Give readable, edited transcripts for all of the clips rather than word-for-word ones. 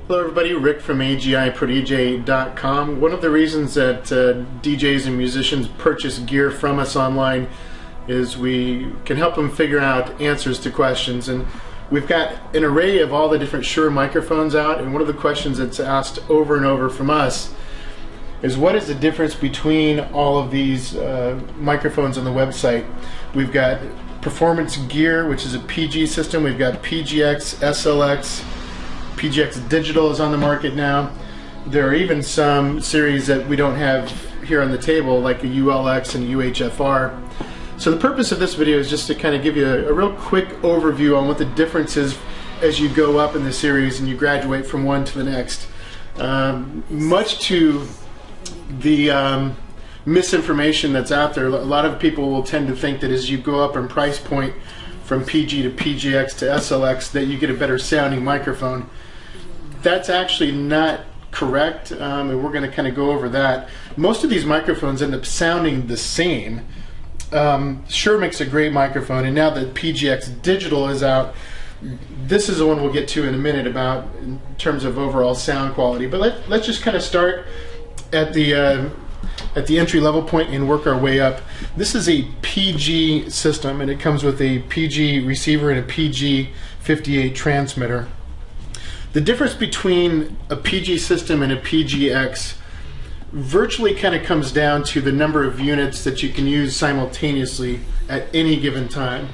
Hello everybody, Rick from AGIProDJ.com. One of the reasons that DJs and musicians purchase gear from us online is we can help them figure out answers to questions. And we've got an array of all the different Shure microphones out, and one of the questions that's asked over and over from us is what is the difference between all of these microphones on the website. We've got Performance Gear, which is a PG system. We've got PGX, SLX, PGX Digital is on the market now. There are even some series that we don't have here on the table, like a ULX and a UHFR. So the purpose of this video is just to kind of give you a real quick overview on what the difference is as you go up in the series and you graduate from one to the next. Much to the misinformation that's out there, a lot of people will tend to think that as you go up in price point from PG to PGX to SLX that you get a better sounding microphone. That's actually not correct, and we're going to kind of go over that. Most of these microphones end up sounding the same. Shure makes a great microphone, and now that PGX Digital is out, this is the one we'll get to in a minute about in terms of overall sound quality. But let's just kind of start at the entry level point and work our way up. This is a PG system, and it comes with a PG receiver and a PG58 transmitter. The difference between a PG system and a PGX virtually kind of comes down to the number of units that you can use simultaneously at any given time.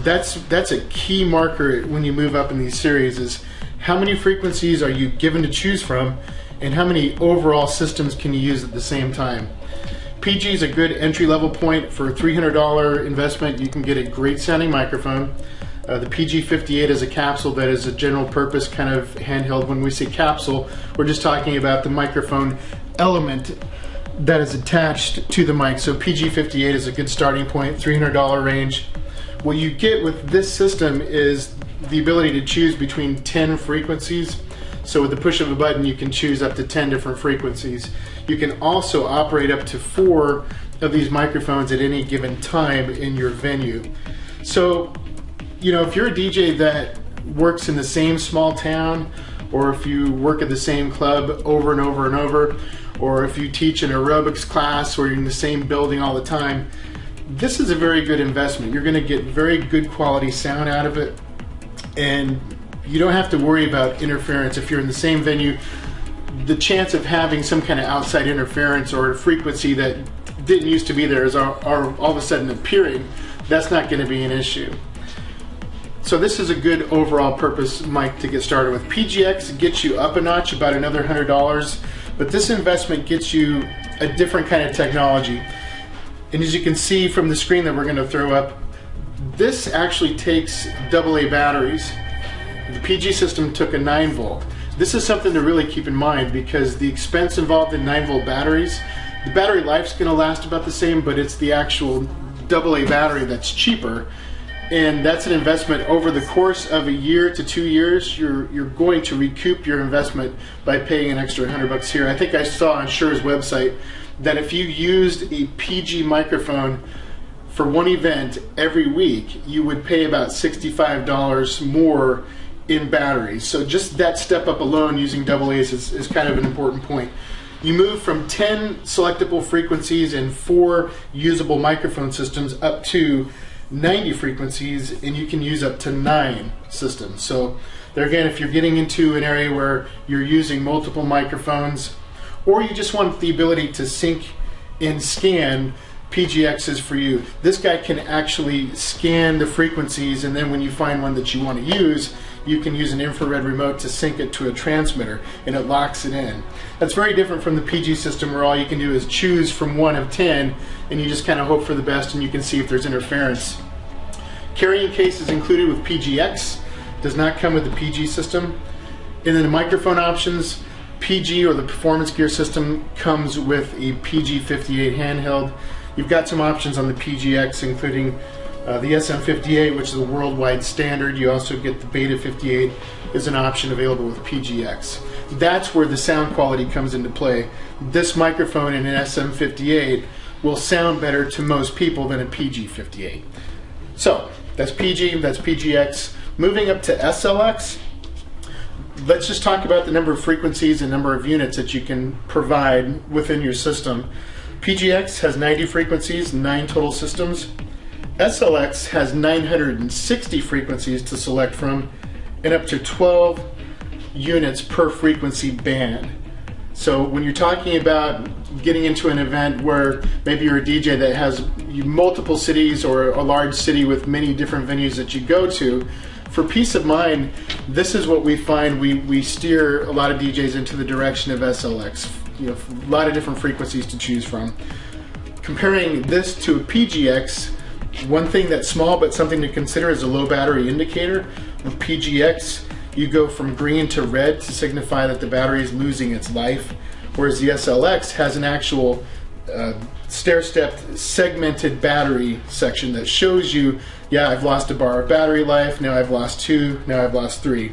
That's a key marker when you move up in these series, is how many frequencies are you given to choose from and how many overall systems can you use at the same time. PG is a good entry-level point. For a $300 investment, you can get a great sounding microphone. The PG58 is a capsule that is a general purpose kind of handheld. When we say capsule, we're just talking about the microphone element that is attached to the mic. So PG58 is a good starting point, $300 range. What you get with this system is the ability to choose between 10 frequencies. So with the push of a button, you can choose up to 10 different frequencies. You can also operate up to 4 of these microphones at any given time in your venue. So, you know, if you're a DJ that works in the same small town, or if you work at the same club over and over and over, or if you teach an aerobics class or you're in the same building all the time, this is a very good investment. You're going to get very good quality sound out of it, and you don't have to worry about interference. If you're in the same venue, the chance of having some kind of outside interference or a frequency that didn't used to be there is all of a sudden appearing. That's not going to be an issue. So this is a good overall purpose mic to get started with. PGX gets you up a notch, about another $100, but this investment gets you a different kind of technology. And as you can see from the screen that we're going to throw up, this actually takes AA batteries. The PG system took a 9-volt. This is something to really keep in mind, because the expense involved in 9-volt batteries, the battery life's going to last about the same, but it's the actual AA battery that's cheaper. And that's an investment over the course of a year to 2 years. You're going to recoup your investment by paying an extra $100 here. I think I saw on Shure's website that if you used a PG microphone for one event every week, you would pay about $65 more in batteries. So just that step up alone using AA's is kind of an important point. You move from 10 selectable frequencies and 4 usable microphone systems up to 90 frequencies, and you can use up to 9 systems. So there again, if you're getting into an area where you're using multiple microphones, or you just want the ability to sync and scan, PGX is for you. This guy can actually scan the frequencies, and then when you find one that you want to use, you can use an infrared remote to sync it to a transmitter, and it locks it in. That's very different from the PG system, where all you can do is choose from 1 of 10, and you just kind of hope for the best, and you can see if there's interference. Carrying case is included with PGX, does not come with the PG system. And then the microphone options, PG or the Performance Gear system comes with a PG58 handheld. You've got some options on the PGX, including the SM58, which is a worldwide standard. You also get the Beta 58 as an option available with PGX. That's where the sound quality comes into play. This microphone in an SM58 will sound better to most people than a PG58. So that's PG, that's PGX. Moving up to SLX, let's just talk about the number of frequencies and number of units that you can provide within your system. PGX has 90 frequencies, 9 total systems. SLX has 960 frequencies to select from, and up to 12 units per frequency band. So when you're talking about getting into an event where maybe you're a DJ that has multiple cities or a large city with many different venues that you go to, for peace of mind, this is what we find. We steer a lot of DJs into the direction of SLX. You know, a lot of different frequencies to choose from. Comparing this to a PGX, one thing that's small but something to consider is a low battery indicator. With PGX, you go from green to red to signify that the battery is losing its life, whereas the SLX has an actual stair-stepped segmented battery section that shows you, yeah, I've lost a bar of battery life, now I've lost 2, now I've lost 3.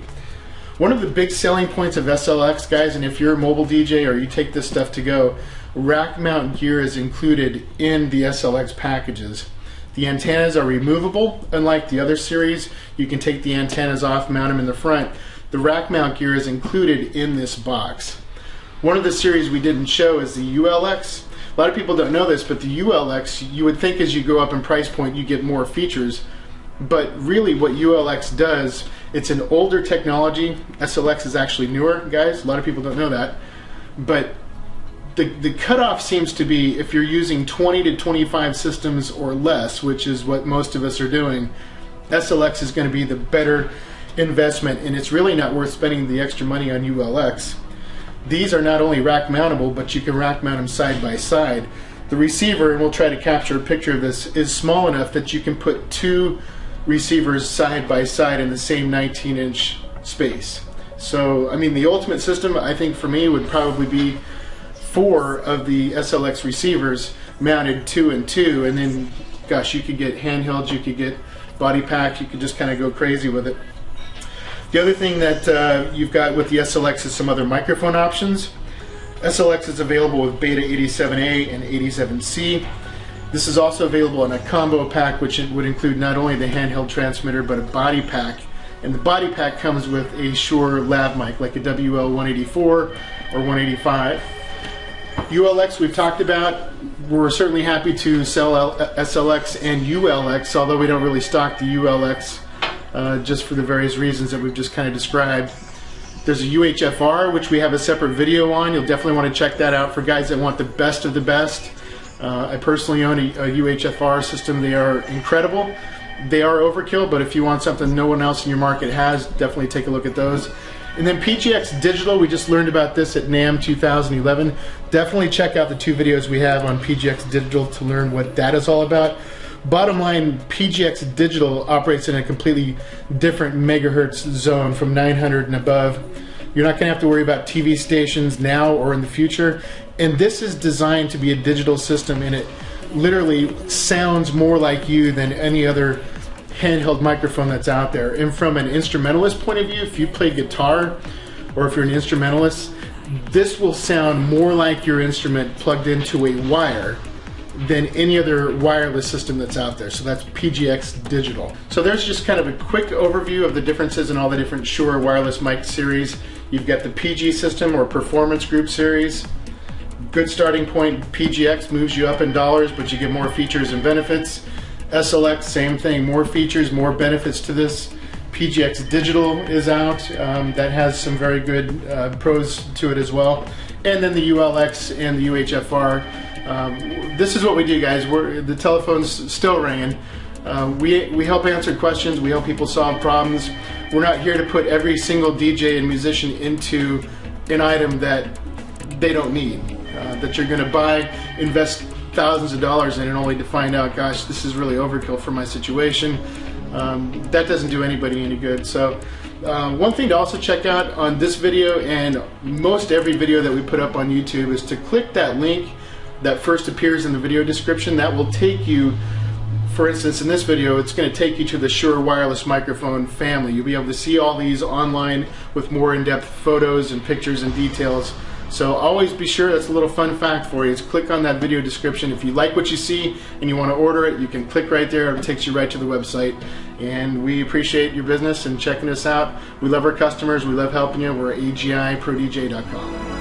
One of the big selling points of SLX, guys, and if you're a mobile DJ or you take this stuff to go, rack mount gear is included in the SLX packages. The antennas are removable. Unlike the other series, you can take the antennas off, mount them in the front. The rack mount gear is included in this box. One of the series we didn't show is the ULX. A lot of people don't know this, but the ULX, you would think as you go up in price point you get more features, but really what ULX does, it's an older technology. SLX is actually newer, guys. A lot of people don't know that, but the cutoff seems to be if you're using 20 to 25 systems or less, which is what most of us are doing, SLX is going to be the better investment, and it's really not worth spending the extra money on ULX. These are not only rack mountable, but you can rack mount them side by side. The receiver, and we'll try to capture a picture of this, is small enough that you can put 2 receivers side by side in the same 19-inch space. So, I mean, the ultimate system, I think for me, would probably be 4 of the SLX receivers mounted 2 and 2, and then, gosh, you could get handhelds, you could get body pack, you could just kind of go crazy with it. The other thing that you've got with the SLX is some other microphone options. SLX is available with Beta 87A and 87C. This is also available in a combo pack, which would include not only the handheld transmitter but a body pack. And the body pack comes with a Shure lav mic like a WL184 or 185. ULX we've talked about. We're certainly happy to sell SLX and ULX, although we don't really stock the ULX just for the various reasons that we've just kind of described. There's a UHFR, which we have a separate video on. You'll definitely want to check that out for guys that want the best of the best. I personally own a UHFR system. They are incredible. They are overkill, but if you want something no one else in your market has, definitely take a look at those. And then PGX Digital, we just learned about this at NAMM 2011. Definitely check out the 2 videos we have on PGX Digital to learn what that is all about. Bottom line, PGX Digital operates in a completely different megahertz zone from 900 and above. You're not going to have to worry about TV stations now or in the future. And this is designed to be a digital system, and it literally sounds more like you than any other handheld microphone that's out there. And from an instrumentalist point of view, if you play guitar or if you're an instrumentalist, this will sound more like your instrument plugged into a wire than any other wireless system that's out there. So that's PGX Digital. So there's just kind of a quick overview of the differences in all the different Shure wireless mic series. You've got the PG system or Performance Group series. Good starting point. PGX moves you up in dollars, but you get more features and benefits. SLX, same thing, more features, more benefits to this. PGX Digital is out. That has some very good pros to it as well. And then the ULX and the UHFR. This is what we do, guys. The telephone's still ringing. We help answer questions. We help people solve problems. We're not here to put every single DJ and musician into an item that they don't need, that you're going to buy, invest thousands of dollars in, and only to find out, gosh, this is really overkill for my situation. That doesn't do anybody any good. So one thing to also check out on this video and most every video that we put up on YouTube is to click that link that first appears in the video description. That will take you, for instance, in this video, it's going to take you to the Shure wireless microphone family. You'll be able to see all these online with more in-depth photos and pictures and details. So always be sure, that's a little fun fact for you, is click on that video description. If you like what you see and you want to order it, you can click right there. It takes you right to the website. And we appreciate your business and checking us out. We love our customers. We love helping you. We're at agiprodj.com.